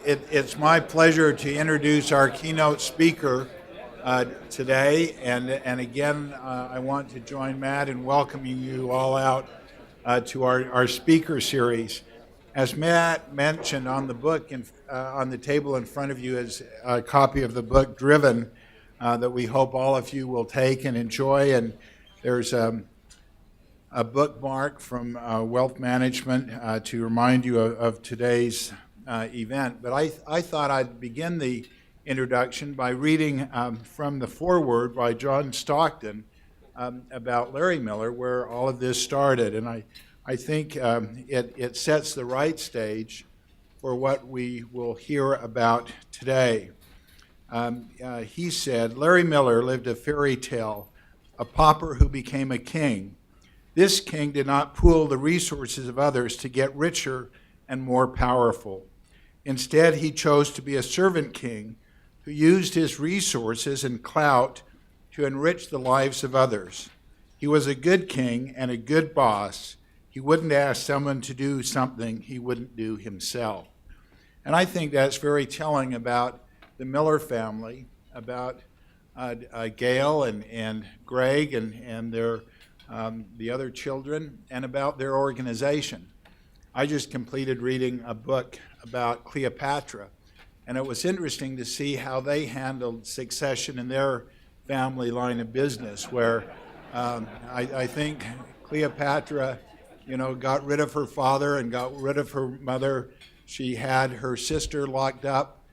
It's my pleasure to introduce our keynote speaker today. And again, I want to join Matt in welcoming you all out to our speaker series. As Matt mentioned, on the book, on the table in front of you is a copy of the book Driven that we hope all of you will take and enjoy. And there's a bookmark from Wealth Management to remind you of today's event. But I thought I'd begin the introduction by reading from the foreword by John Stockton about Larry Miller, where all of this started. And I think it sets the right stage for what we will hear about today. He said, Larry Miller lived a fairy tale, a pauper who became a king. This king did not pool the resources of others to get richer and more powerful. Instead, he chose to be a servant king who used his resources and clout to enrich the lives of others. He was a good king and a good boss. He wouldn't ask someone to do something he wouldn't do himself. And I think that's very telling about the Miller family, about Gail and Greg and their the other children, and about their organization. I just completed reading a book about Cleopatra, and it was interesting to see how they handled succession in their family line of business, where I think Cleopatra, got rid of her father and got rid of her mother. She had her sister locked up.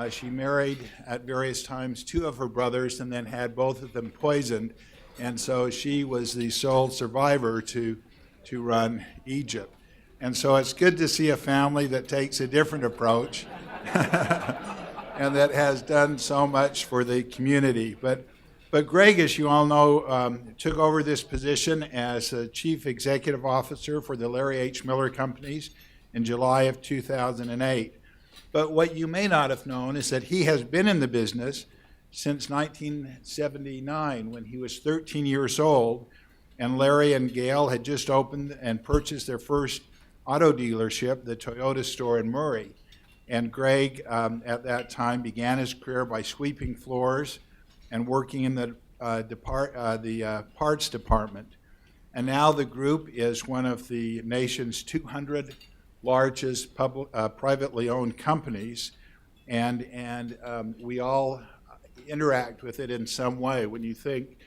She married at various times two of her brothers and then had both of them poisoned. And so she was the sole survivor to run Egypt. And so it's good to see a family that takes a different approach and that has done so much for the community. But Greg, as you all know, took over this position as a chief executive officer for the Larry H. Miller Companies in July of 2008. But what you may not have known is that he has been in the business since 1979, when he was 13 years old, and Larry and Gail had just opened and purchased their first auto dealership, the Toyota store in Murray. And Greg, at that time, began his career by sweeping floors and working in the parts department. And now the group is one of the nation's 200 largest privately owned companies, and we all interact with it in some way. When you think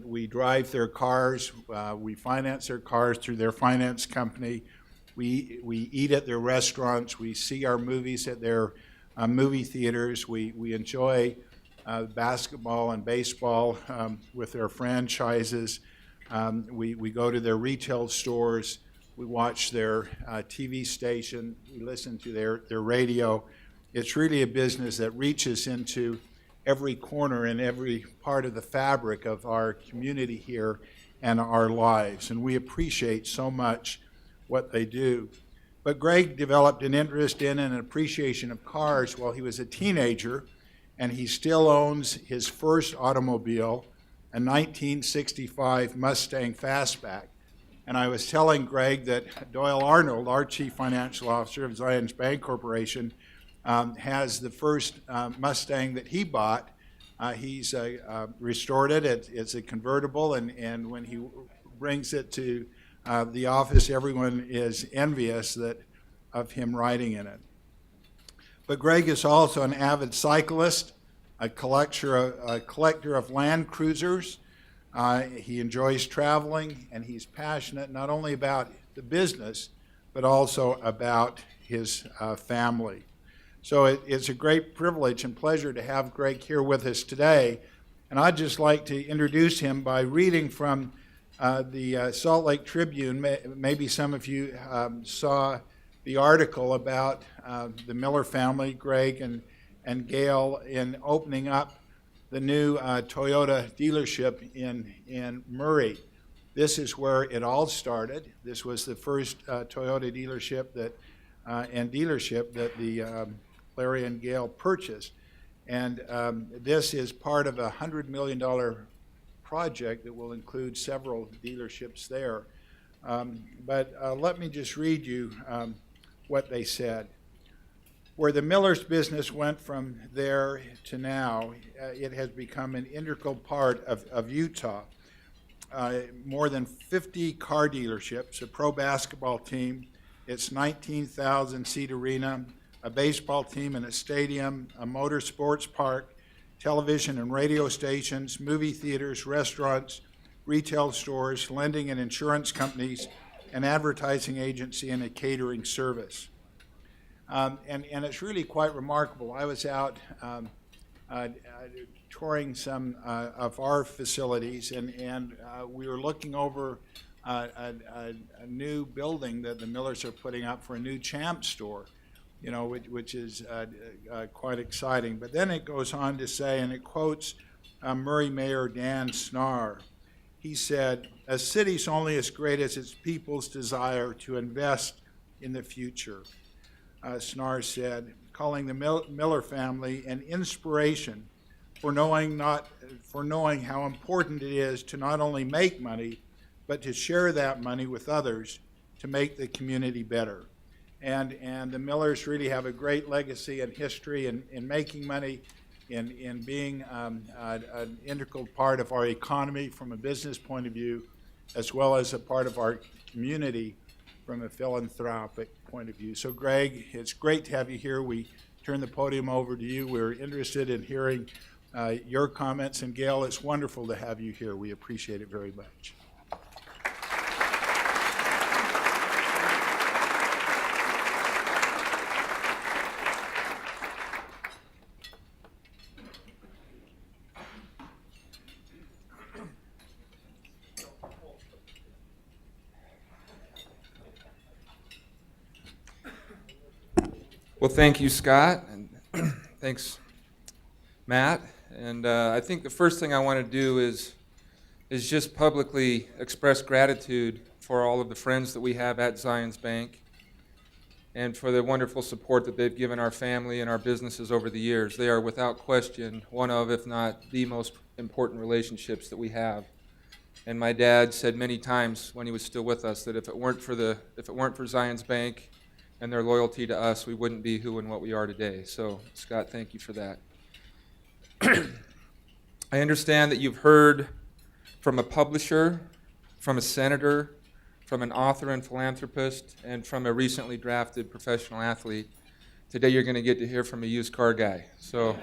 we drive their cars, we finance their cars through their finance company, we eat at their restaurants, we see our movies at their movie theaters, we enjoy basketball and baseball with their franchises, we go to their retail stores, we watch their TV station, we listen to their radio. It's really a business that reaches into every corner and every part of the fabric of our community here and our lives. And we appreciate so much what they do. But Greg developed an interest in and an appreciation of cars while he was a teenager, and he still owns his first automobile, a 1965 Mustang Fastback. And I was telling Greg that Doyle Arnold, our chief financial officer of ZionsBank Corporation, has the first Mustang that he bought. He's restored it. It's a convertible, and when he brings it to the office, everyone is envious of him riding in it. But Greg is also an avid cyclist, a collector of Land Cruisers. He enjoys traveling, and he's passionate not only about the business, but also about his family. So it's a great privilege and pleasure to have Greg here with us today. And I'd just like to introduce him by reading from the Salt Lake Tribune. Maybe some of you saw the article about the Miller family, Greg and Gail, in opening up the new Toyota dealership in Murray. This is where it all started. This was the first Toyota dealership that the Larry and Gail purchased. And this is part of a $100 million project that will include several dealerships there. But let me just read you what they said. Where the Miller's business went from there to now, it has become an integral part of Utah. More than 50 car dealerships, a pro basketball team, its 19,000-seat arena, a baseball team and a stadium, a motor sports park, television and radio stations, movie theaters, restaurants, retail stores, lending and insurance companies, an advertising agency, and a catering service. And it's really quite remarkable. I was out touring some of our facilities, and we were looking over a new building that the Millers are putting up for a new Champ store, which is quite exciting. But then it goes on to say, and it quotes Murray Mayor Dan Snar. He said, "A city's only as great as its people's desire to invest in the future." Snar said, calling the Miller family an inspiration for knowing how important it is to not only make money, but to share that money with others to make the community better. And the Millers really have a great legacy and history in making money, in being an integral part of our economy from a business point of view, as well as a part of our community from a philanthropic point of view. So Greg, it's great to have you here. We turn the podium over to you. We're interested in hearing your comments. And Gail, it's wonderful to have you here. We appreciate it very much. Well, thank you, Scott, and thanks, Matt. And I think the first thing I want to do is just publicly express gratitude for all of the friends that we have at ZionsBank and for the wonderful support that they've given our family and our businesses over the years. They are without question one of, if not the most important relationships that we have. And my dad said many times when he was still with us that if it weren't for ZionsBank and their loyalty to us, we wouldn't be who and what we are today. So, Scott, thank you for that. I understand that you've heard from a publisher, from a senator, from an author and philanthropist, and from a recently drafted professional athlete. Today you're going to get to hear from a used car guy. So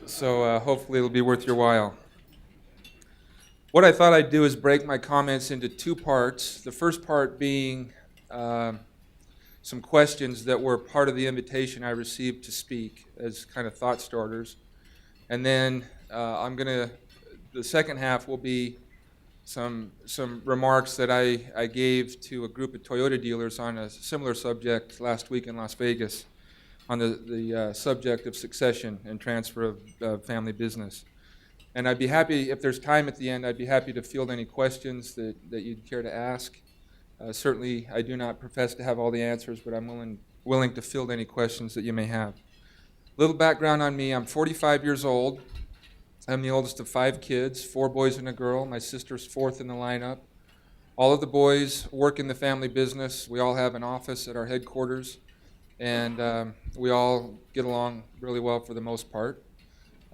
hopefully it'll be worth your while. What I thought I'd do is break my comments into two parts. The first part being some questions that were part of the invitation I received to speak as kind of thought starters. And then the second half will be some remarks that I gave to a group of Toyota dealers on a similar subject last week in Las Vegas on the subject of succession and transfer of family business. And I'd be happy, if there's time at the end, I'd be happy to field any questions that you'd care to ask. Certainly, I do not profess to have all the answers, but I'm willing to field any questions that you may have. Little background on me, I'm 45 years old. I'm the oldest of 5 kids, 4 boys and a girl. My sister's 4th in the lineup. All of the boys work in the family business. We all have an office at our headquarters, and we all get along really well for the most part.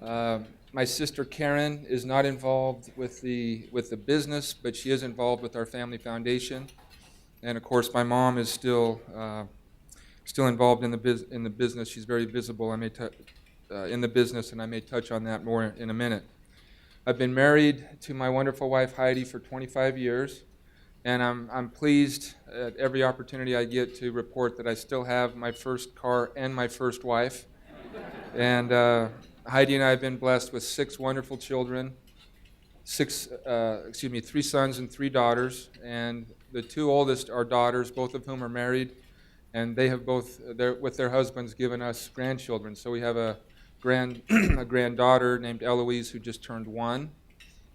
My sister Karen is not involved with the business, but she is involved with our family foundation. And of course, my mom is still involved in the business. She's very visible. In the business, and I may touch on that more in a minute. I've been married to my wonderful wife Heidi for 25 years, and I'm pleased at every opportunity I get to report that I still have my first car and my first wife. And Heidi and I have been blessed with 6 wonderful children, 3 sons and 3 daughters, and the 2 oldest are daughters, both of whom are married, and they have both, with their husbands, given us grandchildren. So we have a granddaughter named Eloise who just turned 1,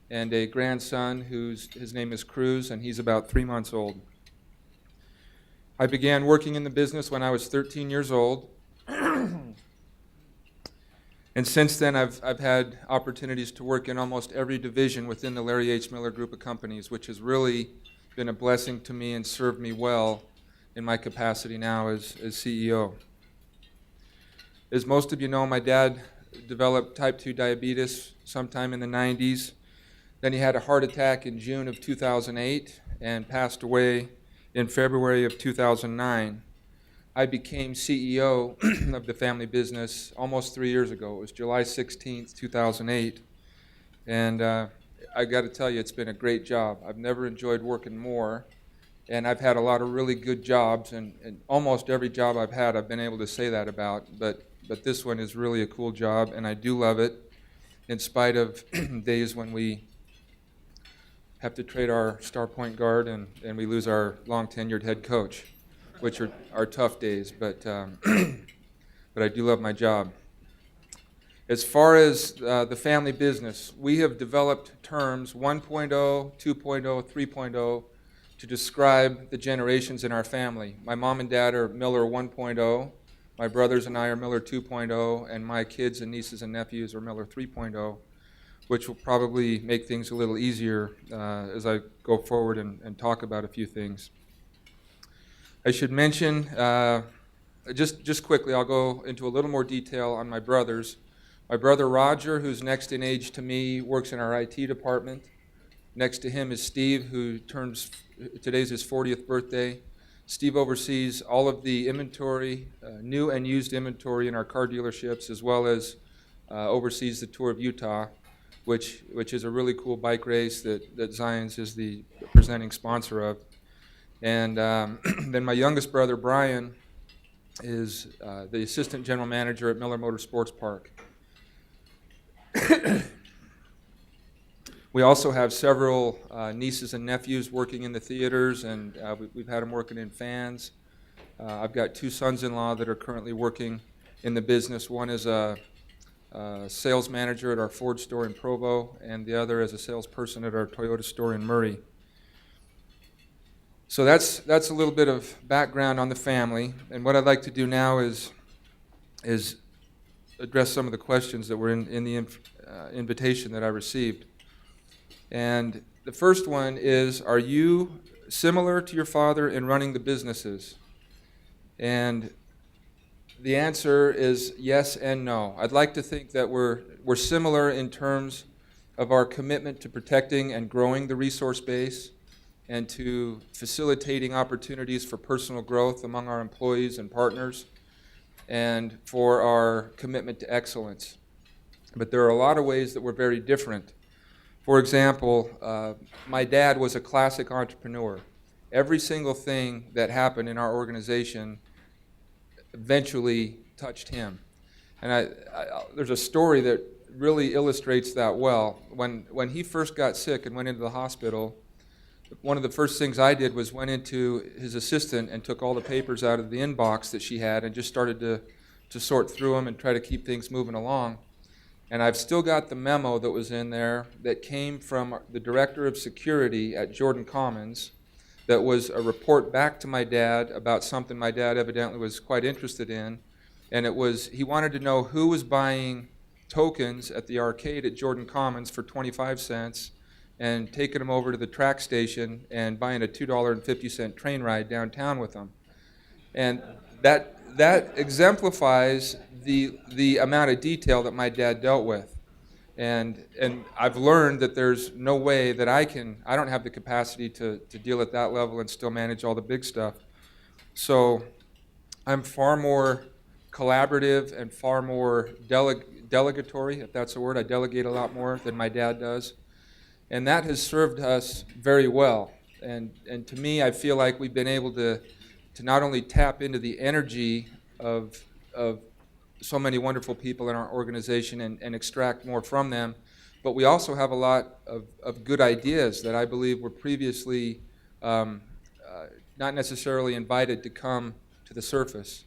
and a grandson his name is Cruz, and he's about 3 months old. I began working in the business when I was 13 years old. And since then, I've had opportunities to work in almost every division within the Larry H. Miller Group of companies, which has really been a blessing to me and served me well in my capacity now as CEO. As most of you know, my dad developed type 2 diabetes sometime in the 90s. Then he had a heart attack in June of 2008 and passed away in February of 2009. I became CEO of the family business almost 3 years ago. It was July 16th, 2008. And I got to tell you, it's been a great job. I've never enjoyed working more. And I've had a lot of really good jobs, and almost every job I've had, I've been able to say that about. But this one is really a cool job, and I do love it, in spite of days when we have to trade our star point guard and we lose our long-tenured head coach, which are tough days. But but I do love my job. As far as the family business, we have developed terms 1.0, 2.0, 3.0 to describe the generations in our family. My mom and dad are Miller 1.0, my brothers and I are Miller 2.0, and my kids and nieces and nephews are Miller 3.0, which will probably make things a little easier as I go forward and talk about a few things. I should mention, just quickly, I'll go into a little more detail on my brothers. My brother Roger, who's next in age to me, works in our IT department. Next to him is Steve, who today's his 40th birthday. Steve oversees all of the inventory, new and used inventory in our car dealerships, as well as oversees the Tour of Utah, which is a really cool bike race that Zions is the presenting sponsor of. And then my youngest brother, Brian, is the assistant general manager at Miller Motorsports Park. We also have several nieces and nephews working in the theaters, and we've had them working in fans. I've got two sons-in-law that are currently working in the business. One is a sales manager at our Ford store in Provo, and the other is a salesperson at our Toyota store in Murray. So that's a little bit of background on the family, and what I'd like to do now is address some of the questions that were in the invitation that I received. And the first one is, are you similar to your father in running the businesses? And the answer is yes and no. I'd like to think that we're similar in terms of our commitment to protecting and growing the resource base and to facilitating opportunities for personal growth among our employees and partners, and for our commitment to excellence. But there are a lot of ways that we're very different. For example, my dad was a classic entrepreneur. Every single thing that happened in our organization eventually touched him. And there's a story that really illustrates that well. When he first got sick and went into the hospital, one of the first things I did was went into his assistant and took all the papers out of the inbox that she had and just started to sort through them and try to keep things moving along. And I've still got the memo that was in there that came from the director of security at Jordan Commons that was a report back to my dad about something my dad evidently was quite interested in. And it was, he wanted to know who was buying tokens at the arcade at Jordan Commons for 25 cents and taking them over to the track station and buying a $2.50 train ride downtown with them. And that exemplifies the amount of detail that my dad dealt with. And I've learned that there's no way that I don't have the capacity to deal at that level and still manage all the big stuff. So I'm far more collaborative and far more delegatory, if that's a word. I delegate a lot more than my dad does. And that has served us very well. And to me, I feel like we've been able to not only tap into the energy of so many wonderful people in our organization and extract more from them, but we also have a lot of good ideas that I believe were previously not necessarily invited to come to the surface.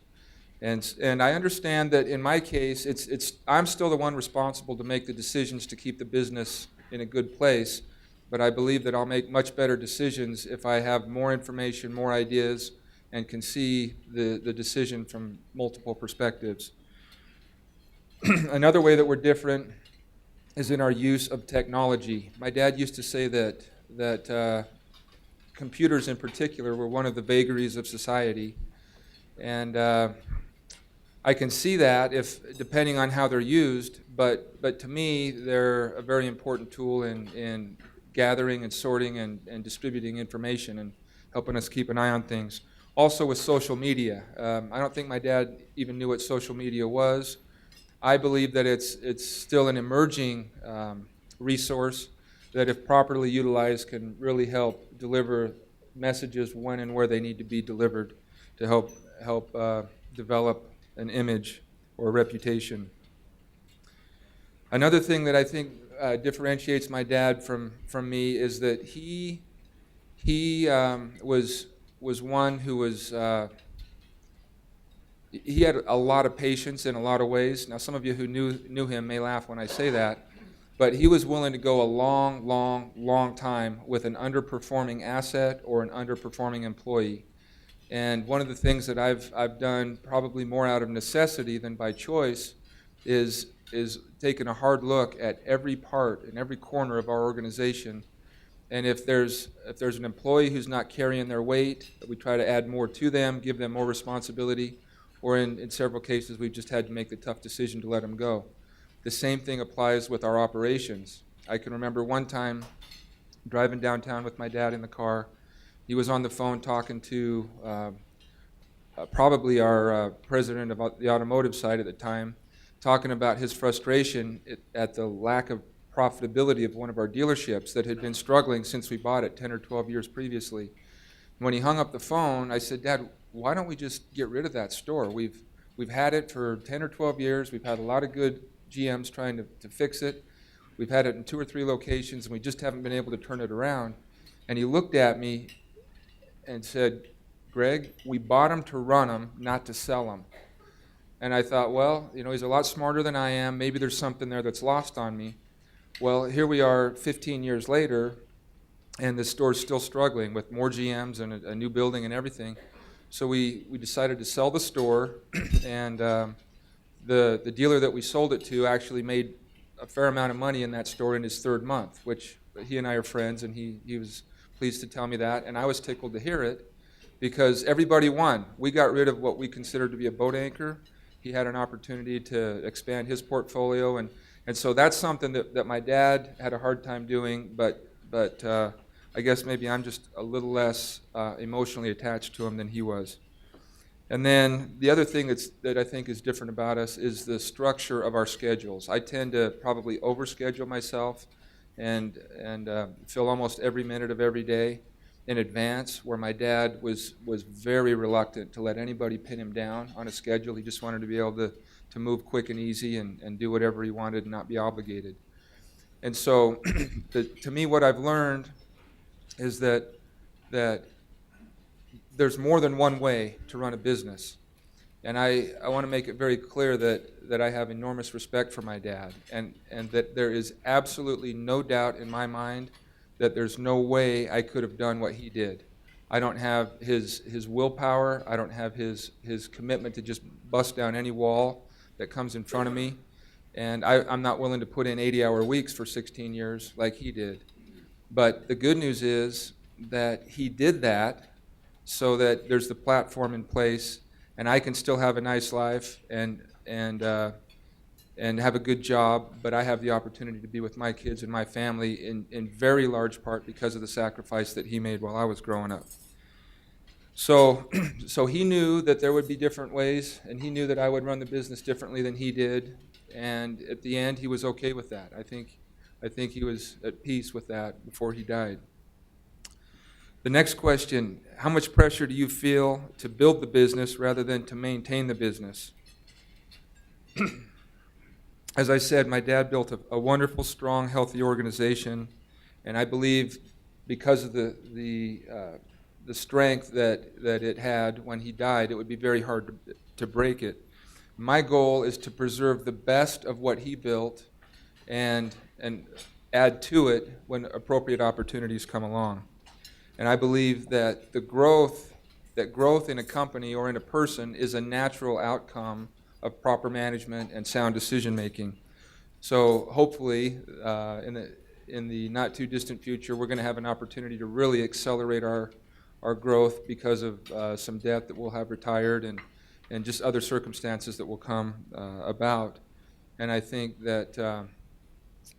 And I understand that in my case, I'm still the one responsible to make the decisions to keep the business in a good place, but I believe that I'll make much better decisions if I have more information, more ideas, and can see the decision from multiple perspectives. Another way that we're different is in our use of technology. My dad used to say that computers in particular were one of the vagaries of society. And I can see that if depending on how they're used, but to me they're a very important tool in gathering and sorting and distributing information and helping us keep an eye on things. Also with social media, I don't think my dad even knew what social media was. I believe that it's still an emerging resource that, if properly utilized, can really help deliver messages when and where they need to be delivered to help develop an image or a reputation. Another thing that I think differentiates my dad from me is that he was one who was he had a lot of patience in a lot of ways. Now, some of you who knew him may laugh when I say that, but he was willing to go a long time with an underperforming asset or an underperforming employee. And one of the things that I've done, probably more out of necessity than by choice, is taking a hard look at every part and every corner of our organization. And if there's an employee who's not carrying their weight, we try to add more to them, give them more responsibility, or in several cases we've just had to make the tough decision to let them go. The same thing applies with our operations. I can remember one time driving downtown with my dad in the car. He was on the phone talking to probably our president of the automotive side at the time, talking about his frustration at the lack of profitability of one of our dealerships that had been struggling since we bought it 10 or 12 years previously. When he hung up the phone, I said, "Dad, why don't we just get rid of that store? We've had it for 10 or 12 years. We've had a lot of good GMs trying to fix it. We've had it in 2 or 3 locations, and we just haven't been able to turn it around." And he looked at me and said, "Greg, we bought them to run them, not to sell them." And I thought, well, he's a lot smarter than I am. Maybe there's something there that's lost on me. Well, here we are 15 years later, and the store's still struggling with more GMs and a new building and everything. So we decided to sell the store, and the dealer that we sold it to actually made a fair amount of money in that store in his 3rd month, which he and I are friends, and he was pleased to tell me that, and I was tickled to hear it because everybody won. We got rid of what we considered to be a boat anchor. He had an opportunity to expand his portfolio, and so that's something that my dad had a hard time doing, but I guess maybe I'm just a little less emotionally attached to him than he was. And then the other thing that I think is different about us is the structure of our schedules. I tend to probably overschedule myself and fill almost every minute of every day in advance, where my dad was very reluctant to let anybody pin him down on a schedule. He just wanted to be able to move quick and easy and do whatever he wanted and not be obligated. And so to me, what I've learned is that there's more than one way to run a business. And I want to make it very clear that I have enormous respect for my dad, and that there is absolutely no doubt in my mind that there's no way I could have done what he did. I don't have his willpower. I don't have his commitment to just bust down any wall that comes in front of me. And I'm not willing to put in 80-hour weeks for 16 years like he did. But the good news is that he did that so that there's the platform in place, and I can still have a nice life and have a good job, but I have the opportunity to be with my kids and my family in very large part because of the sacrifice that he made while I was growing up. So he knew that there would be different ways, and he knew that I would run the business differently than he did, and at the end he was okay with that. I think he was at peace with that before he died. The next question, how much pressure do you feel to build the business rather than to maintain the business? As I said, my dad built a wonderful, strong, healthy organization, and I believe because of the strength that it had when he died, it would be very hard to break it. My goal is to preserve the best of what he built and add to it when appropriate opportunities come along. And I believe that growth in a company or in a person is a natural outcome of proper management and sound decision making. So hopefully, in the not too distant future, we're going to have an opportunity to really accelerate our growth because of some debt that we'll have retired, and just other circumstances that will come about. And I think that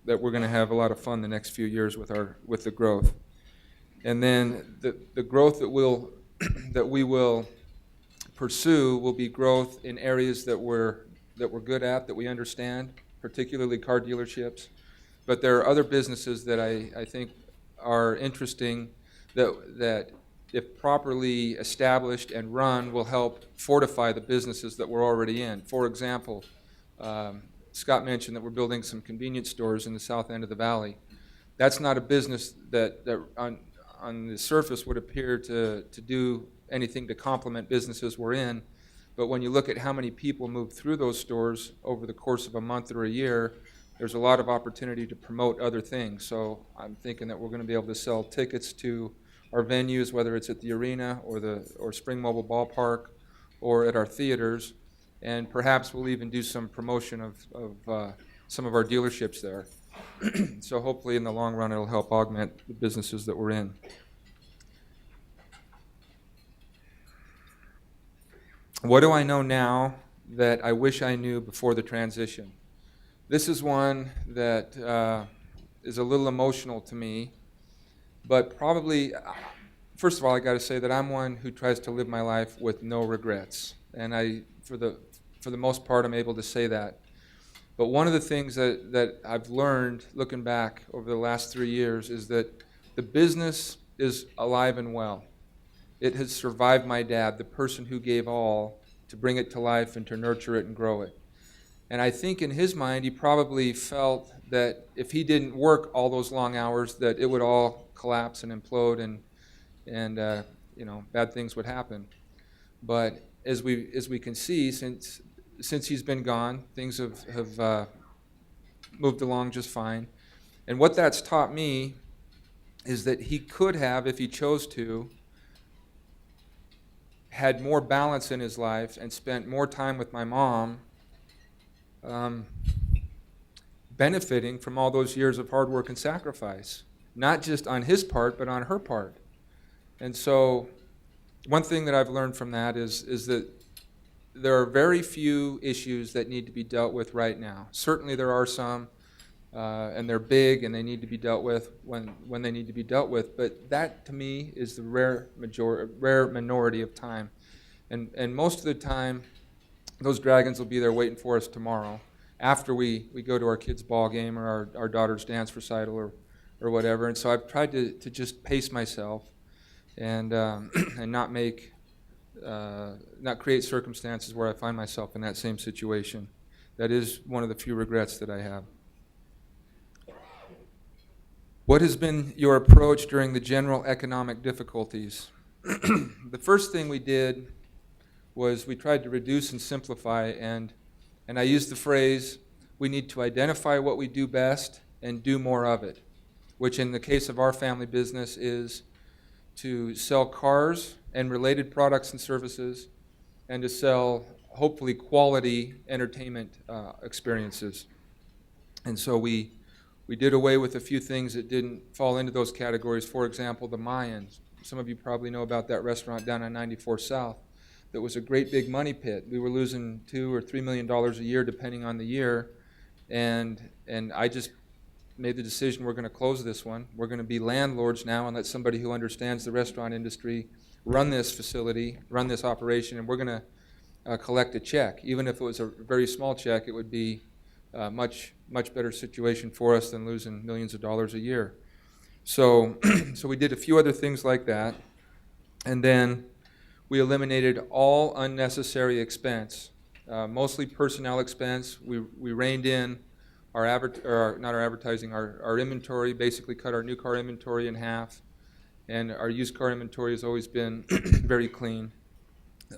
that we're going to have a lot of fun the next few years with the growth. And then the growth that we will pursue will be growth in areas that we're good at, that we understand, particularly car dealerships. But there are other businesses that I think are interesting that if properly established and run will help fortify the businesses that we're already in. For example, Scott mentioned that we're building some convenience stores in the south end of the valley. That's not a business that on the surface would appear to do anything to complement businesses we're in, but when you look at how many people move through those stores over the course of a month or a year, there's a lot of opportunity to promote other things. So I'm thinking that we're going to be able to sell tickets to our venues, whether it's at the arena or Spring Mobile Ballpark or at our theaters, and perhaps we'll even do some promotion of some of our dealerships there. So hopefully in the long run it'll help augment the businesses that we're in. What do I know now that I wish I knew before the transition? This is one that is a little emotional to me, but probably, first of all, I got to say that I'm one who tries to live my life with no regrets, and for the most part, I'm able to say that. But one of the things that I've learned looking back over the last 3 years is that the business is alive and well. It has survived my dad, the person who gave all to bring it to life and to nurture it and grow it. And I think in his mind, he probably felt that if he didn't work all those long hours, that it would all collapse and implode, and bad things would happen. But as we can see, since he's been gone, things have moved along just fine. And what that's taught me is that he could have, if he chose to, had more balance in his life and spent more time with my mom, benefiting from all those years of hard work and sacrifice, not just on his part, but on her part. And so one thing that I've learned from that is that there are very few issues that need to be dealt with right now. Certainly there are some, and they're big, and they need to be dealt with when they need to be dealt with. But that, to me, is the rare minority of time. And most of the time, those dragons will be there waiting for us tomorrow, after we go to our kids' ball game or our daughter's dance recital or whatever. And so I've tried to just pace myself and not create circumstances where I find myself in that same situation. That is one of the few regrets that I have. What has been your approach during the general economic difficulties? The first thing we did was we tried to reduce and simplify, and I used the phrase, we need to identify what we do best and do more of it, which in the case of our family business is to sell cars and related products and services, and to sell, hopefully, quality entertainment experiences. And so we did away with a few things that didn't fall into those categories. For example, the Mayans. Some of you probably know about that restaurant down on 94 South. That was a great big money pit. We were losing $2 or $3 million a year, depending on the year, and I just made the decision we're going to close this one. We're going to be landlords now and let somebody who understands the restaurant industry run this facility, run this operation, and we're going to collect a check. Even if it was a very small check, it would be a much better situation for us than losing millions of dollars a year. So we did a few other things like that, and then we eliminated all unnecessary expense, mostly personnel expense. We reined in our inventory, basically cut our new car inventory in half, and our used car inventory has always been very clean.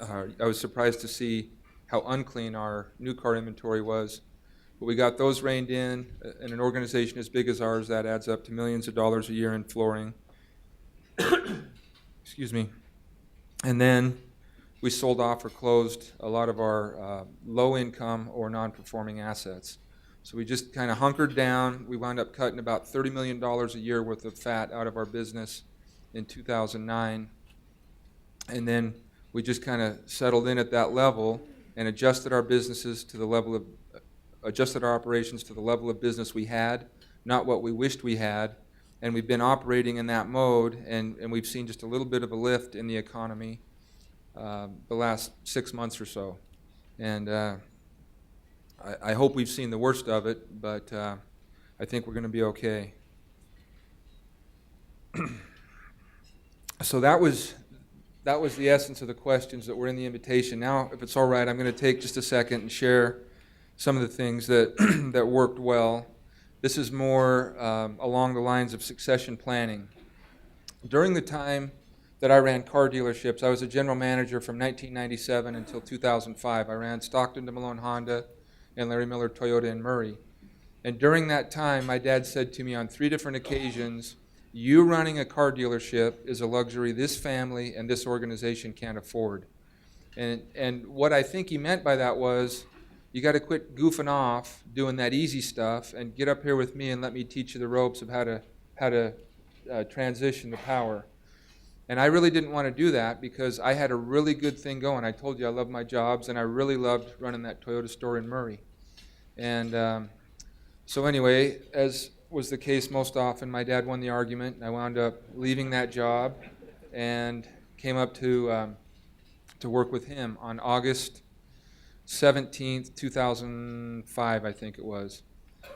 I was surprised to see how unclean our new car inventory was, but we got those reined in. In an organization as big as ours, that adds up to millions of dollars a year in flooring. Excuse me. And then we sold off or closed a lot of our low-income or non-performing assets. So we just kind of hunkered down. We wound up cutting about $30 million a year worth of fat out of our business in 2009. And then we just kind of settled in at that level and adjusted our businesses to the level of, adjusted our operations to the level of business we had, not what we wished we had. And we've been operating in that mode, and we've seen just a little bit of a lift in the economy the last 6 months or so. And I hope we've seen the worst of it, but I think we're going to be okay. So that was the essence of the questions that were in the invitation. Now, if it's all right, I'm going to take just a second and share some of the things that that worked well. This is more along the lines of succession planning. During the time that I ran car dealerships, I was a general manager from 1997 until 2005. I ran Stockton to Malone Honda and Larry Miller Toyota in Murray. And during that time, my dad said to me on 3 different occasions, "You running a car dealership is a luxury this family and this organization can't afford." And what I think he meant by that was, you got to quit goofing off doing that easy stuff and get up here with me and let me teach you the ropes of how to transition to power. And I really didn't want to do that because I had a really good thing going. I told you I loved my jobs, and I really loved running that Toyota store in Murray. And so anyway, as was the case most often, my dad won the argument, and I wound up leaving that job and came up to work with him on August 17th, 2005, I think it was.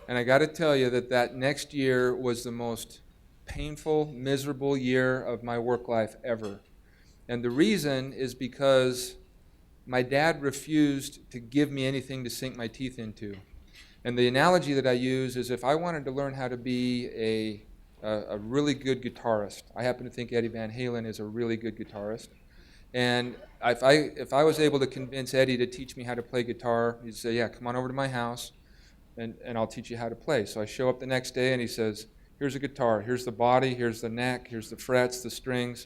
And I got to tell you that next year was the most painful, miserable year of my work life ever. And the reason is because my dad refused to give me anything to sink my teeth into. And the analogy that I use is, if I wanted to learn how to be a really good guitarist, I happen to think Eddie Van Halen is a really good guitarist, and if I was able to convince Eddie to teach me how to play guitar, he'd say, "Yeah, come on over to my house, and I'll teach you how to play." So I show up the next day, and he says, "Here's a guitar. Here's the body. Here's the neck. Here's the frets, the strings,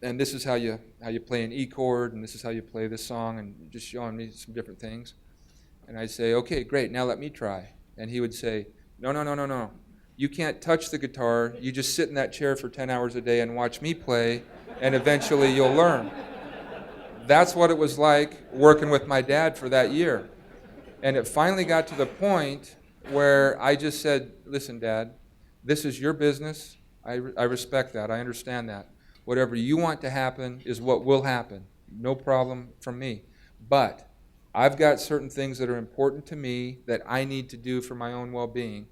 and this is how you play an E chord, and this is how you play this song," and just showing me some different things. And I'd say, "Okay, great. Now let me try." And he would say, "No, no, no, no, no. You can't touch the guitar. You just sit in that chair for 10 hours a day and watch me play, and eventually you'll learn." That's what it was like working with my dad for that year. And it finally got to the point where I just said, "Listen, Dad, this is your business. I respect that. I understand that. Whatever you want to happen is what will happen. No problem from me. But I've got certain things that are important to me that I need to do for my own well-being.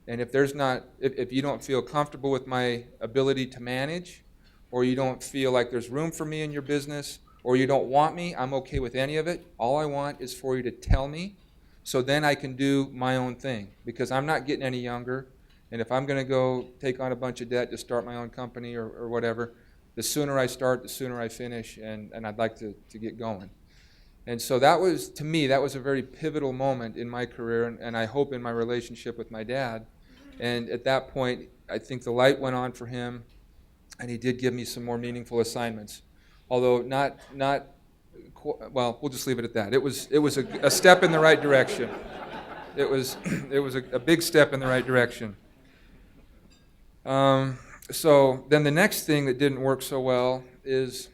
And if you don't feel comfortable with my ability to manage, or you don't feel like there's room for me in your business, or you don't want me, I'm okay with any of it. All I want is for you to tell me, so then I can do my own thing, because I'm not getting any younger. And if I'm going to go take on a bunch of debt to start my own company or whatever, the sooner I start, the sooner I finish, and I'd like to get going." And so that was, to me, that was a very pivotal moment in my career, and I hope in my relationship with my dad. And at that point, I think the light went on for him, and he did give me some more meaningful assignments. Although well, we'll just leave it at that. It was a step in the right direction. It was a big step in the right direction. So then the next thing that didn't work so well is,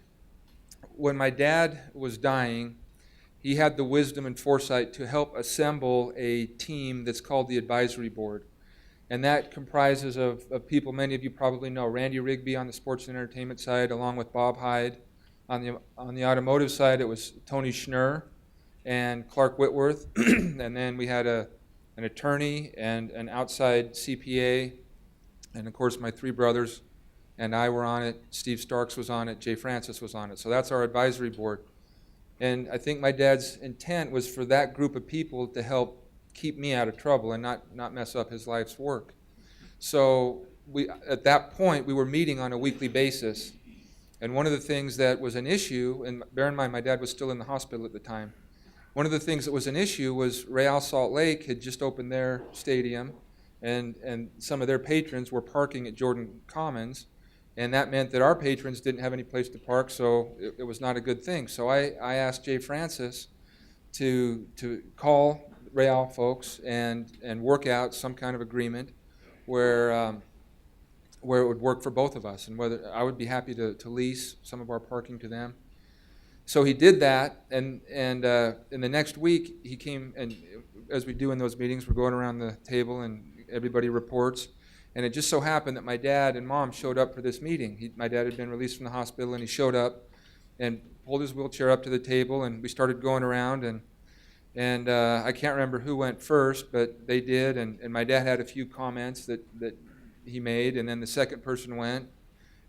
when my dad was dying, he had the wisdom and foresight to help assemble a team that's called the advisory board. And that comprises of people many of you probably know. Randy Rigby on the sports and entertainment side, along with Bob Hyde. On the automotive side, it was Tony Schnurr and Clark Whitworth. And then we had an attorney and an outside CPA. And of course, my 3 brothers and I were on it. Steve Starks was on it. Jay Francis was on it. So that's our advisory board. And I think my dad's intent was for that group of people to help keep me out of trouble and not mess up his life's work. So at that point, we were meeting on a weekly basis. And one of the things that was an issue, and bear in mind, my dad was still in the hospital at the time. One of the things that was an issue was Real Salt Lake had just opened their stadium, and some of their patrons were parking at Jordan Commons, and that meant that our patrons didn't have any place to park, so it was not a good thing. So I asked Jay Francis to call Real folks and work out some kind of agreement where it would work for both of us, and whether I would be happy to lease some of our parking to them. So he did that, and in the next week, he came, and as we do in those meetings, we're going around the table, and everybody reports. And it just so happened that my dad and mom showed up for this meeting. My dad had been released from the hospital, and he showed up and pulled his wheelchair up to the table, and we started going around, and I can't remember who went first, but they did, and my dad had a few comments that he made, and then the second person went,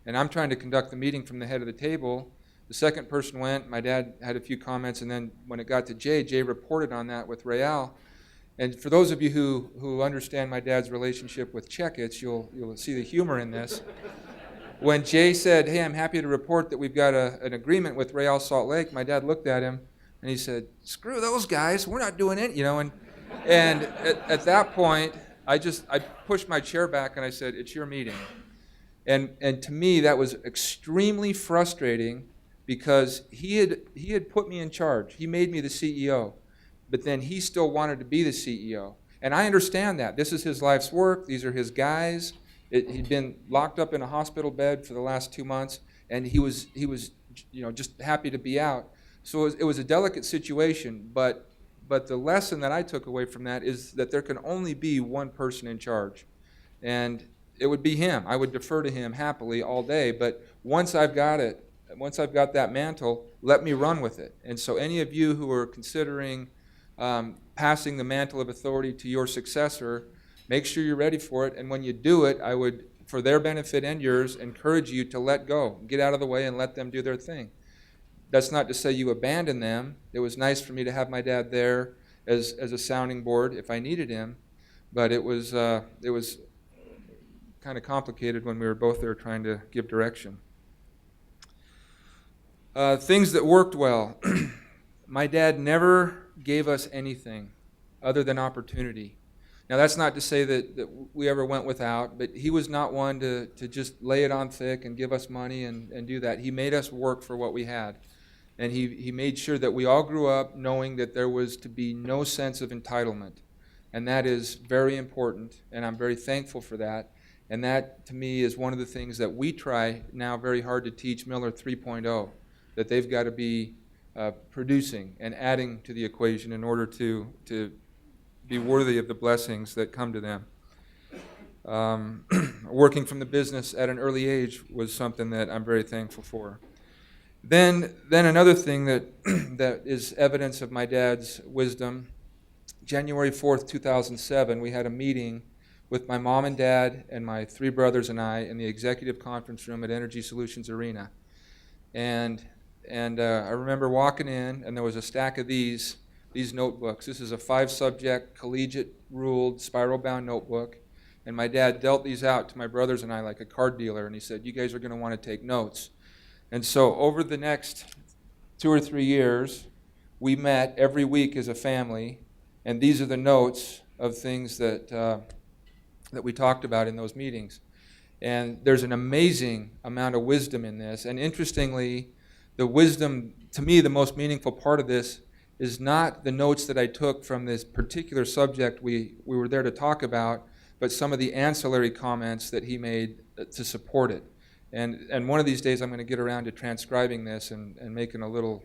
and I'm trying to conduct the meeting from the head of the table. The second person went, my dad had a few comments, and then when it got to Jay reported on that with Rael. And for those of you who understand my dad's relationship with Checkits, you'll see the humor in this. When Jay said, "Hey, I'm happy to report that we've got an agreement with Rael Salt Lake," my dad looked at him and he said, "Screw those guys, we're not doing it," And at that point, I pushed my chair back and I said, "It's your meeting." And to me, that was extremely frustrating because he had put me in charge. He made me the CEO. But then he still wanted to be the CEO. And I understand that. This is his life's work. These are his guys. He'd been locked up in a hospital bed for the last 2 months, and he was just happy to be out. So it was a delicate situation, but the lesson that I took away from that is that there can only be one person in charge. And it would be him. I would defer to him happily all day, but once I've got that mantle, let me run with it. And so any of you who are considering passing the mantle of authority to your successor, make sure you're ready for it. And when you do it, I would, for their benefit and yours, encourage you to let go. Get out of the way and let them do their thing. That's not to say you abandon them. It was nice for me to have my dad there as a sounding board if I needed him, but it was kind of complicated when we were both there trying to give direction. Things that worked well. My dad never gave us anything other than opportunity. Now, that's not to say that we ever went without, but he was not one to just lay it on thick and give us money and do that. He made us work for what we had. And he made sure that we all grew up knowing that there was to be no sense of entitlement. And that is very important, and I'm very thankful for that. And that, to me, is one of the things that we try now very hard to teach Miller 3.0, that they've got to be producing and adding to the equation in order to be worthy of the blessings that come to them. Working from the business at an early age was something that I'm very thankful for. Then another thing that that is evidence of my dad's wisdom. January 4th, 2007, we had a meeting with my mom and dad and my 3 brothers and I in the executive conference room at Energy Solutions Arena. And I remember walking in, and there was a stack of these notebooks. This is a 5-subject, collegiate-ruled, spiral-bound notebook. And my dad dealt these out to my brothers and I like a card dealer, and he said, "You guys are going to want to take notes." And so over the next 2 or 3 years, we met every week as a family, and these are the notes of things that we talked about in those meetings. And there's an amazing amount of wisdom in this. And interestingly, the wisdom, to me, the most meaningful part of this is not the notes that I took from this particular subject we were there to talk about, but some of the ancillary comments that he made to support it. And one of these days I'm going to get around to transcribing this and making a little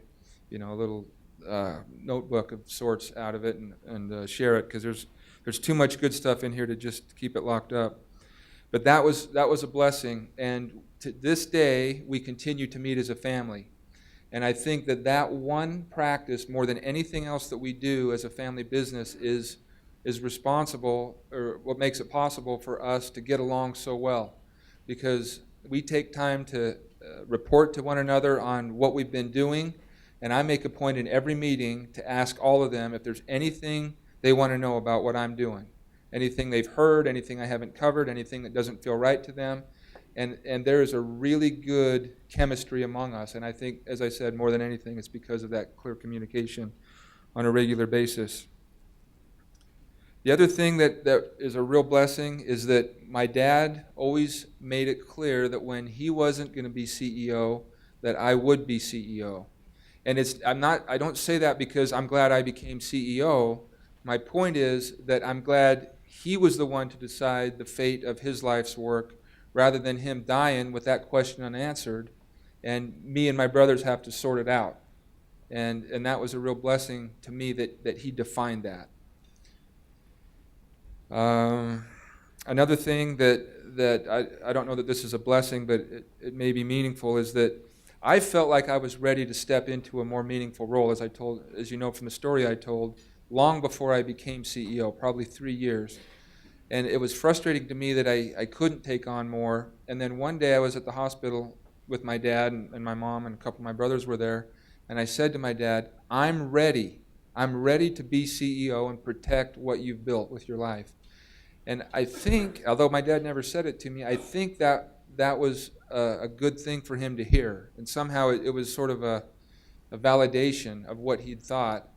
notebook of sorts out of it and share it, because there's too much good stuff in here to just keep it locked up. But that was a blessing, and to this day we continue to meet as a family. And I think that one practice, more than anything else that we do as a family business, is responsible, or what makes it possible for us to get along so well, because we take time to report to one another on what we've been doing, and I make a point in every meeting to ask all of them if there's anything they want to know about what I'm doing, anything they've heard, anything I haven't covered, anything that doesn't feel right to them. And there is a really good chemistry among us, and I think, as I said, more than anything, it's because of that clear communication on a regular basis. The other thing that is a real blessing is that my dad always made it clear that when he wasn't going to be CEO, that I would be CEO. And I don't say that because I'm glad I became CEO. My point is that I'm glad he was the one to decide the fate of his life's work, rather than him dying with that question unanswered, and me and my brothers have to sort it out. And that was a real blessing to me that he defined that. Another thing that I don't know that this is a blessing, but it may be meaningful, is that I felt like I was ready to step into a more meaningful role, as you know from the story I told, long before I became CEO, probably 3 years. And it was frustrating to me that I couldn't take on more. And then one day I was at the hospital with my dad and my mom, and a couple of my brothers were there. And I said to my dad, I'm ready. I'm ready to be CEO and protect what you've built with your life. And I think, although my dad never said it to me, I think that was a good thing for him to hear. And somehow it was sort of a validation of what he'd thought.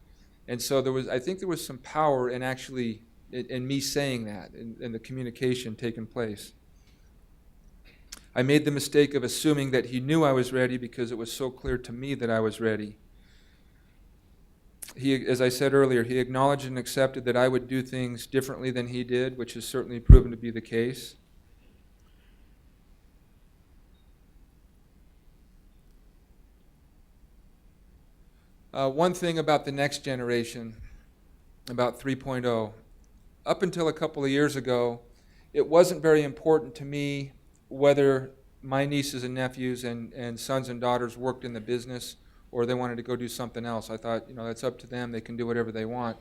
And so I think there was some power in actually, in me saying that, in the communication taking place. I made the mistake of assuming that he knew I was ready because it was so clear to me that I was ready. As I said earlier, he acknowledged and accepted that I would do things differently than he did, which has certainly proven to be the case. One thing about the next generation, about 3.0, up until a couple of years ago, it wasn't very important to me whether my nieces and nephews and sons and daughters worked in the business or they wanted to go do something else. I thought, that's up to them. They can do whatever they want.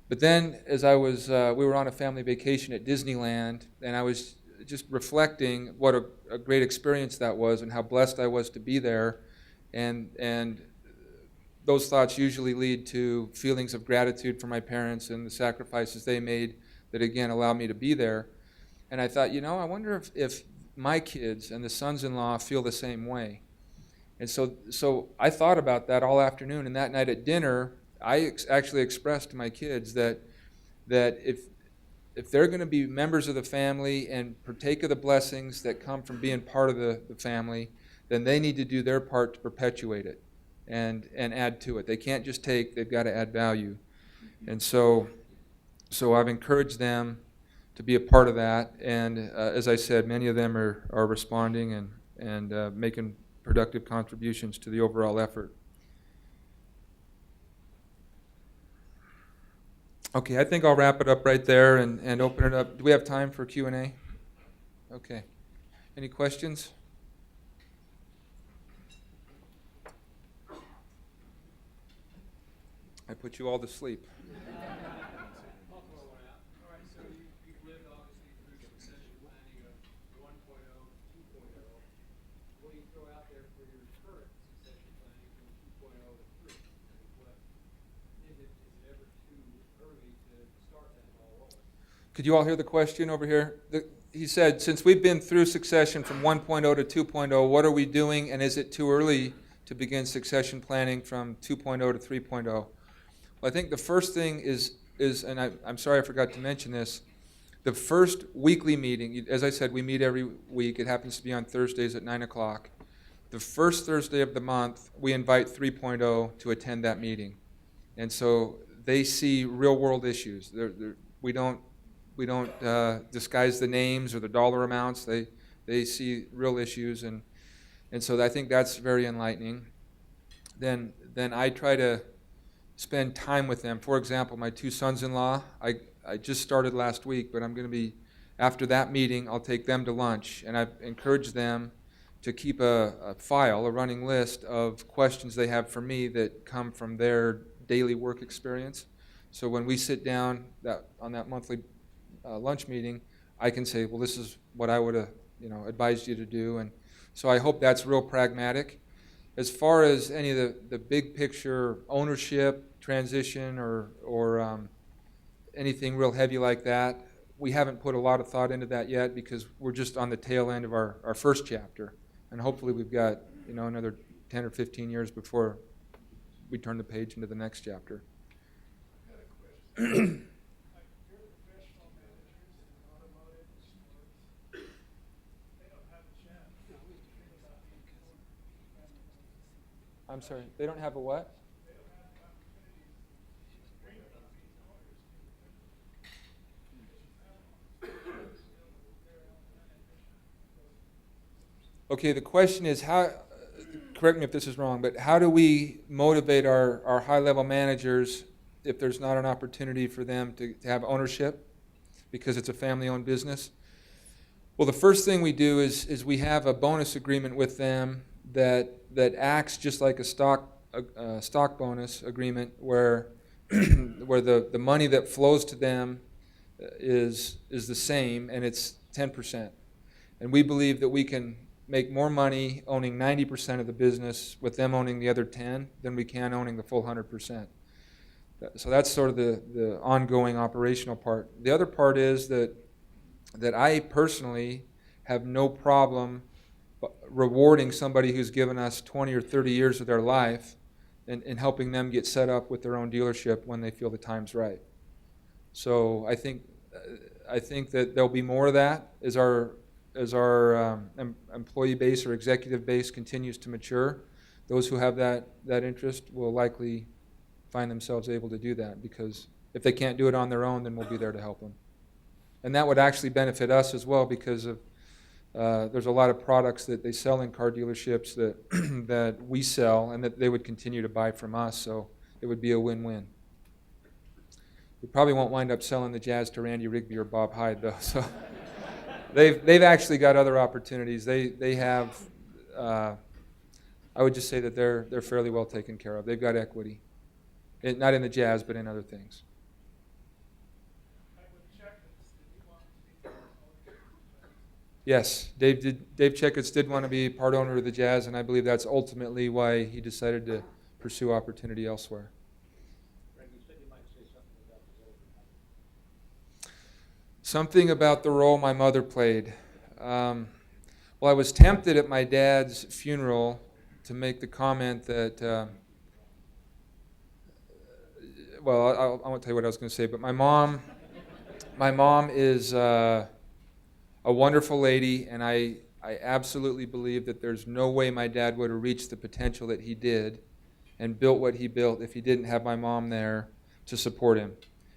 But then as we were on a family vacation at Disneyland, and I was just reflecting what a great experience that was and how blessed I was to be there. And those thoughts usually lead to feelings of gratitude for my parents and the sacrifices they made that, again, allowed me to be there. And I thought, I wonder if my kids and the sons-in-law feel the same way. And so I thought about that all afternoon, and that night at dinner, I actually expressed to my kids that if they're going to be members of the family and partake of the blessings that come from being part of the family, then they need to do their part to perpetuate it and add to it. They can't just take, they've got to add value. And so I've encouraged them to be a part of that, and as I said, many of them are responding and making productive contributions to the overall effort. Okay, I think I'll wrap it up right there and open it up. Do we have time for Q&A? Okay. Any questions? I put you all to sleep. Could you all hear the question over here? He said, since we've been through succession from 1.0 to 2.0, what are we doing, and is it too early to begin succession planning from 2.0 to 3.0? Well, I think the first thing is and I'm sorry I forgot to mention this, the first weekly meeting, as I said, we meet every week. It happens to be on Thursdays at 9 o'clock. The first Thursday of the month, we invite 3.0 to attend that meeting. And so they see real-world issues. We don't disguise the names or the dollar amounts. They see real issues, and so I think that's very enlightening. Then I try to spend time with them. For example, my two sons-in-law, I just started last week, but I'm going to be, after that meeting, I'll take them to lunch, and I've encouraged them to keep a file, a running list of questions they have for me that come from their daily work experience. So when we sit down on that monthly lunch meeting, I can say, well, this is what I would have advised you to do. And so I hope that's real pragmatic. As far as any of the big picture ownership, transition, or anything real heavy like that, we haven't put a lot of thought into that yet because we're just on the tail end of our first chapter. And hopefully we've got another 10 or 15 years before we turn the page into the next chapter. I'm sorry, they don't have a what? Okay, the question is how, correct me if this is wrong, but how do we motivate our high-level managers if there's not an opportunity for them to have ownership because it's a family-owned business? Well, the first thing we do is we have a bonus agreement with them that acts just like a stock bonus agreement where where the money that flows to them is the same, and it's 10%. And we believe that we can make more money owning 90% of the business with them owning the other 10 than we can owning the full 100%. So that's sort of the ongoing operational part. The other part is that I personally have no problem rewarding somebody who's given us 20 or 30 years of their life and helping them get set up with their own dealership when they feel the time's right. So I think that there'll be more of that as our employee base or executive base continues to mature. Those who have that interest will likely find themselves able to do that, because if they can't do it on their own, then we'll be there to help them. And that would actually benefit us as well, because of there's a lot of products that they sell in car dealerships that that we sell and that they would continue to buy from us, so it would be a win-win. We probably won't wind up selling the Jazz to Randy Rigby or Bob Hyde, though. So they've actually got other opportunities. They have. I would just say that they're fairly well taken care of. They've got equity, not in the Jazz, but in other things. Yes, Dave Checketts did want to be part owner of the Jazz, and I believe that's ultimately why he decided to pursue opportunity elsewhere. Something about the role my mother played. Well, I was tempted at my dad's funeral to make the comment that, well, I won't tell you what I was going to say, but my mom is a wonderful lady, and I absolutely believe that there's no way my dad would have reached the potential that he did and built what he built if he didn't have my mom there to support him,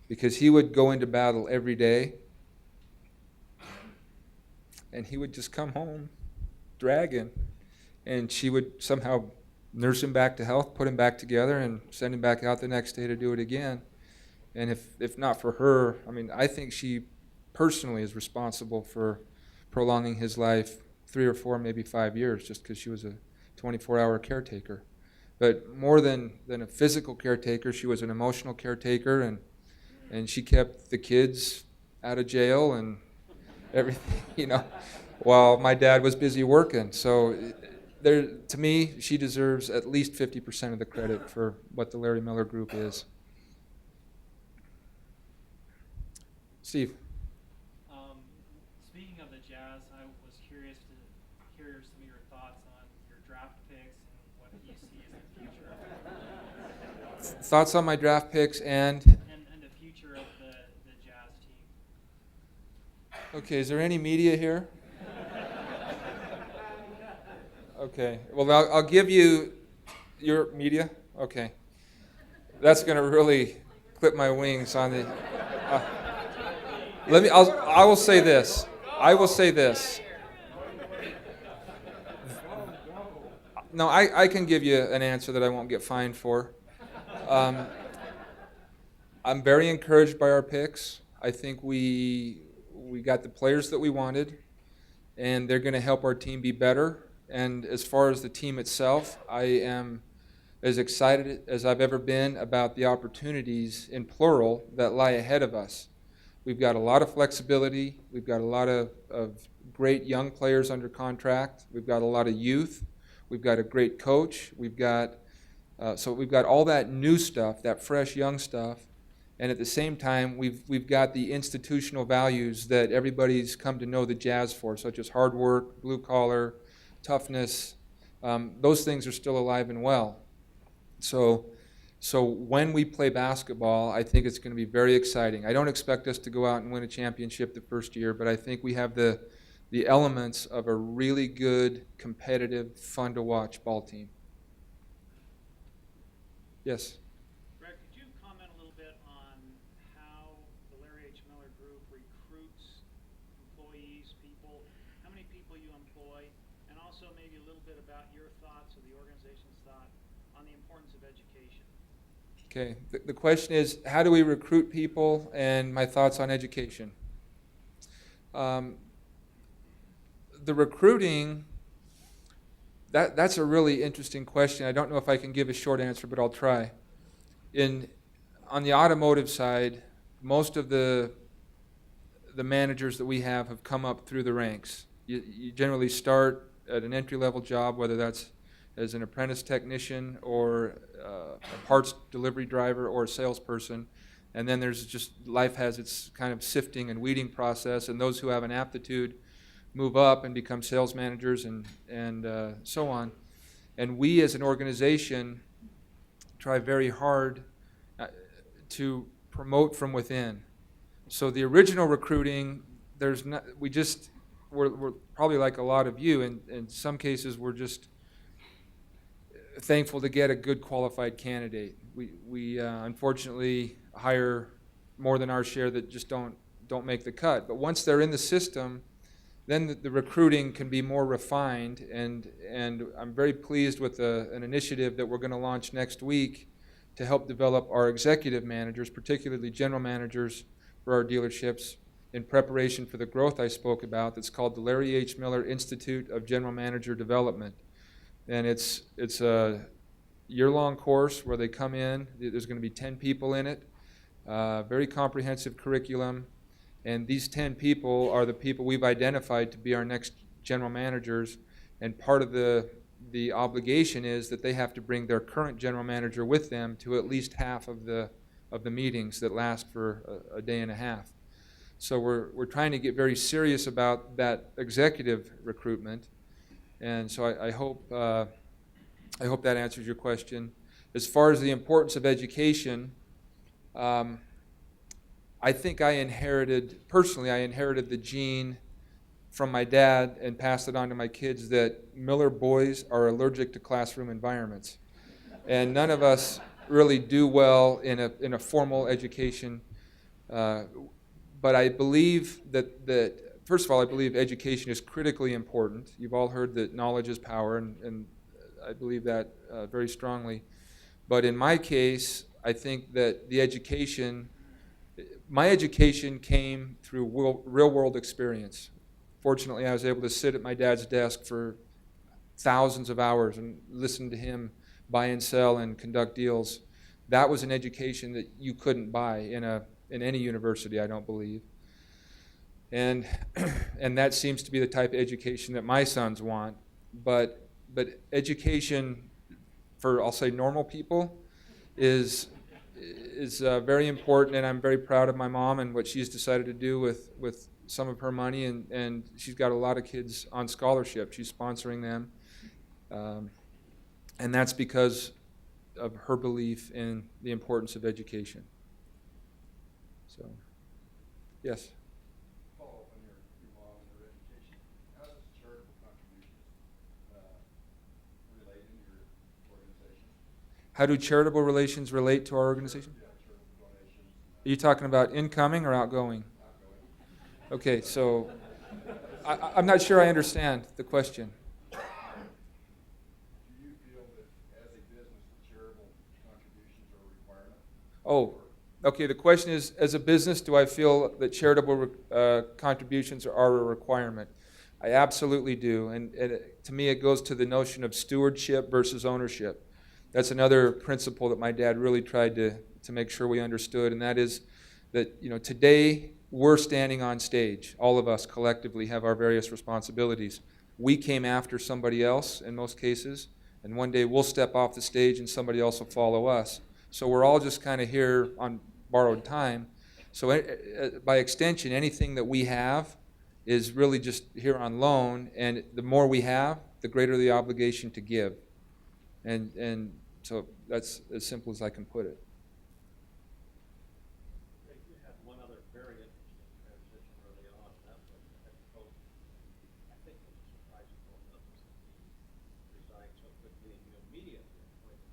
because he would go into battle every day. And he would just come home dragging, and she would somehow nurse him back to health, put him back together, and send him back out the next day to do it again. And if not for her, I mean, I think she personally is responsible for prolonging his life 3 or 4, maybe 5 years, just because she was a 24-hour caretaker. But more than a physical caretaker, she was an emotional caretaker, and she kept the kids out of jail and everything, while my dad was busy working. So to me, she deserves at least 50% of the credit for what the Larry Miller Group is. Steve. Speaking of the Jazz, I was curious to hear some of your thoughts on your draft picks and what you see as the future. Thoughts on my draft picks and the future of the Jazz team. Okay, is there any media here? Okay, well, I'll give you your media. Okay, that's going to really clip my wings on the. I will say this. No, I can give you an answer that I won't get fined for. I'm very encouraged by our picks. I think we got the players that we wanted, and they're going to help our team be better. And as far as the team itself, I am as excited as I've ever been about the opportunities, in plural, that lie ahead of us. We've got a lot of flexibility. We've got a lot of great young players under contract. We've got a lot of youth. We've got a great coach. We've got all that new stuff, that fresh young stuff. And at the same time, we've got the institutional values that everybody's come to know the Jazz for, such as hard work, blue collar, toughness. Those things are still alive and well. So when we play basketball, I think it's going to be very exciting. I don't expect us to go out and win a championship the first year, but I think we have the elements of a really good, competitive, fun-to-watch ball team. Yes? Greg, could you comment a little bit on how the Larry H. Miller Group recruits employees, people, how many people you employ, and also also maybe a little bit about your thoughts or the organization's thought on the importance of education. Okay, the question is, how do we recruit people, and my thoughts on education. The recruiting, that's a really interesting question. I don't know if I can give a short answer, but I'll try. On the automotive side, most of the managers that we have come up through the ranks. You generally start at an entry-level job, whether that's as an apprentice technician or a parts delivery driver or a salesperson, and then there's just, life has its kind of sifting and weeding process, and those who have an aptitude move up and become sales managers and so on. And we as an organization try very hard to promote from within. So the original recruiting, we're probably like a lot of you, in some cases we're just thankful to get a good qualified candidate. We unfortunately hire more than our share that just don't make the cut. But once they're in the system, then the recruiting can be more refined, and I'm very pleased with an initiative that we're going to launch next week to help develop our executive managers, particularly general managers for our dealerships, in preparation for the growth I spoke about. That's called the Larry H. Miller Institute of General Manager Development. And it's a year-long course where they come in. There's going to be 10 people in it, very comprehensive curriculum. And these 10 people are the people we've identified to be our next general managers. And part of the obligation is that they have to bring their current general manager with them to at least half of the meetings that last for a day and a half. So we're trying to get very serious about that executive recruitment. And so I hope that answers your question. As far as the importance of education, I think I inherited the gene from my dad and passed it on to my kids that Miller boys are allergic to classroom environments. And none of us really do well in a formal education. But I believe that first of all, I believe education is critically important. You've all heard that knowledge is power, and I believe that very strongly. But in my case, I think that my education came through real-world experience. Fortunately, I was able to sit at my dad's desk for thousands of hours and listen to him buy and sell and conduct deals. That was an education that you couldn't buy in any university, I don't believe. And that seems to be the type of education that my sons want. But education for, I'll say, normal people is very important, and I'm very proud of my mom and what she's decided to do with some of her money, and she's got a lot of kids on scholarship. She's sponsoring them, and that's because of her belief in the importance of education. So, yes? Follow up on your mom and her education. How does charitable contributions relate in your organization? How do charitable relations relate to our organization? Yeah, charitable donations. Are you talking about incoming or outgoing? Outgoing. Okay, so I'm not sure I understand the question. Do you feel that as a business, charitable contributions are a requirement? Oh, okay, the question is, as a business, do I feel that charitable contributions are a requirement? I absolutely do, and to me it goes to the notion of stewardship versus ownership. That's another principle that my dad really tried to make sure we understood, and that is that, today we're standing on stage. All of us collectively have our various responsibilities. We came after somebody else in most cases, and one day we'll step off the stage and somebody else will follow us. So we're all just kind of here on borrowed time. So by extension, anything that we have is really just here on loan, and the more we have, the greater the obligation to give. And so that's as simple as I can put it. You had one other very interesting transition early on, and that was the head coach. I think it was surprising to notice that he resigned so quickly, and you immediately appointed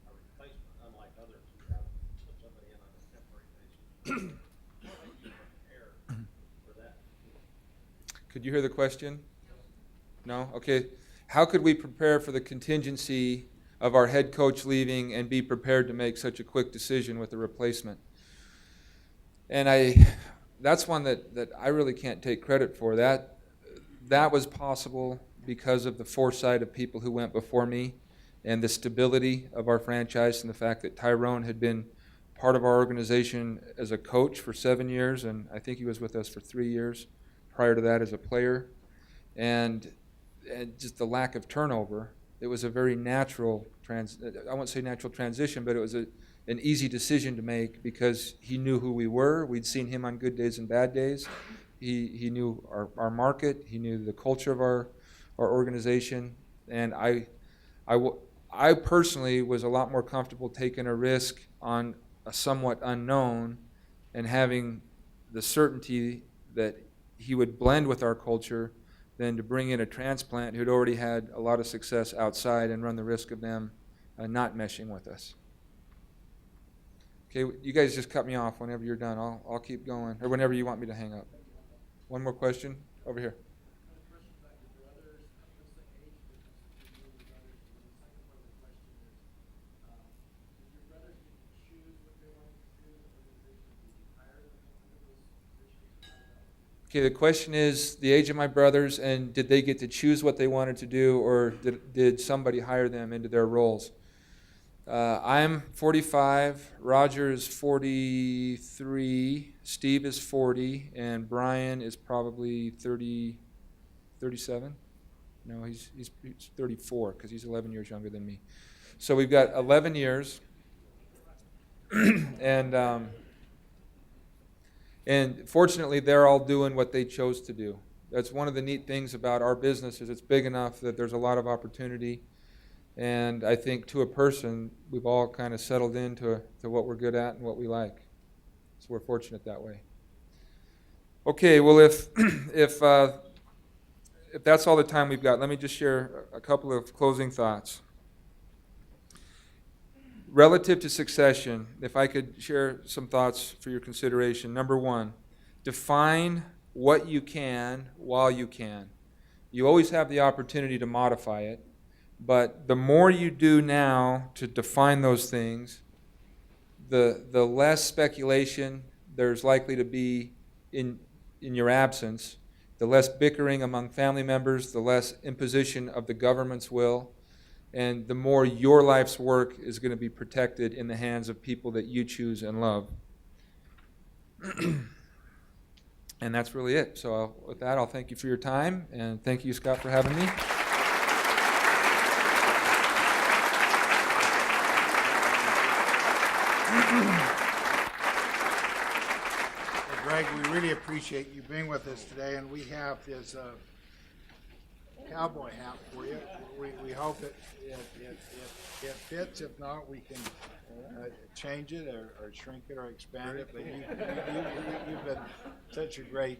a replacement, unlike others who have put somebody in on a temporary basis. How did you prepare for that? Could you hear the question? No? Okay. how could we prepare for the contingency of our head coach leaving and be prepared to make such a quick decision with a replacement? And that's one that I really can't take credit for. That was possible because of the foresight of people who went before me and the stability of our franchise and the fact that Tyrone had been part of our organization as a coach for 7 years, and I think he was with us for 3 years prior to that as a player. And just the lack of turnover, it was a very natural, I won't say natural transition, but it was an easy decision to make because he knew who we were. We'd seen him on good days and bad days. He knew our market. He knew the culture of our organization. And I personally was a lot more comfortable taking a risk on a somewhat unknown and having the certainty that he would blend with our culture than to bring in a transplant who'd already had a lot of success outside and run the risk of them not meshing with us. Okay, you guys just cut me off whenever you're done. I'll keep going, or whenever you want me to hang up. One more question over here. Okay, the question is the age of my brothers, and did they get to choose what they wanted to do, or did somebody hire them into their roles? I'm 45, Roger is 43, Steve is 40, and Brian is probably 37? No, he's 34 because he's 11 years younger than me. So we've got 11 years, and fortunately, they're all doing what they chose to do. That's one of the neat things about our business is it's big enough that there's a lot of opportunity. And I think to a person, we've all kind of settled into what we're good at and what we like. So we're fortunate that way. Okay, well, if that's all the time we've got, let me just share a couple of closing thoughts. Relative to succession, if I could share some thoughts for your consideration. Number one, define what you can while you can. You always have the opportunity to modify it, but the more you do now to define those things, the less speculation there's likely to be in your absence, the less bickering among family members, the less imposition of the government's will, and the more your life's work is going to be protected in the hands of people that you choose and love. And that's really it. So with that, I'll thank you for your time, and thank you, Scott, for having me. Well, Greg, we really appreciate you being with us today, and we have this cowboy hat for you. We hope it fits. If not, we can change it or shrink it or expand it. But you've been such a great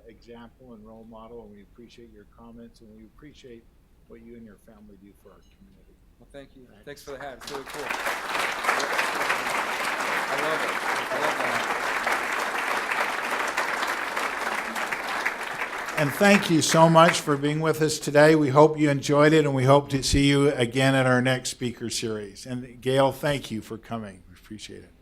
example and role model, and we appreciate your comments, and we appreciate what you and your family do for our community. Well, thank you. Thanks for the hat. It's really cool. I love it. I love that. And thank you so much for being with us today. We hope you enjoyed it, and we hope to see you again at our next speaker series. And Gail, thank you for coming. We appreciate it.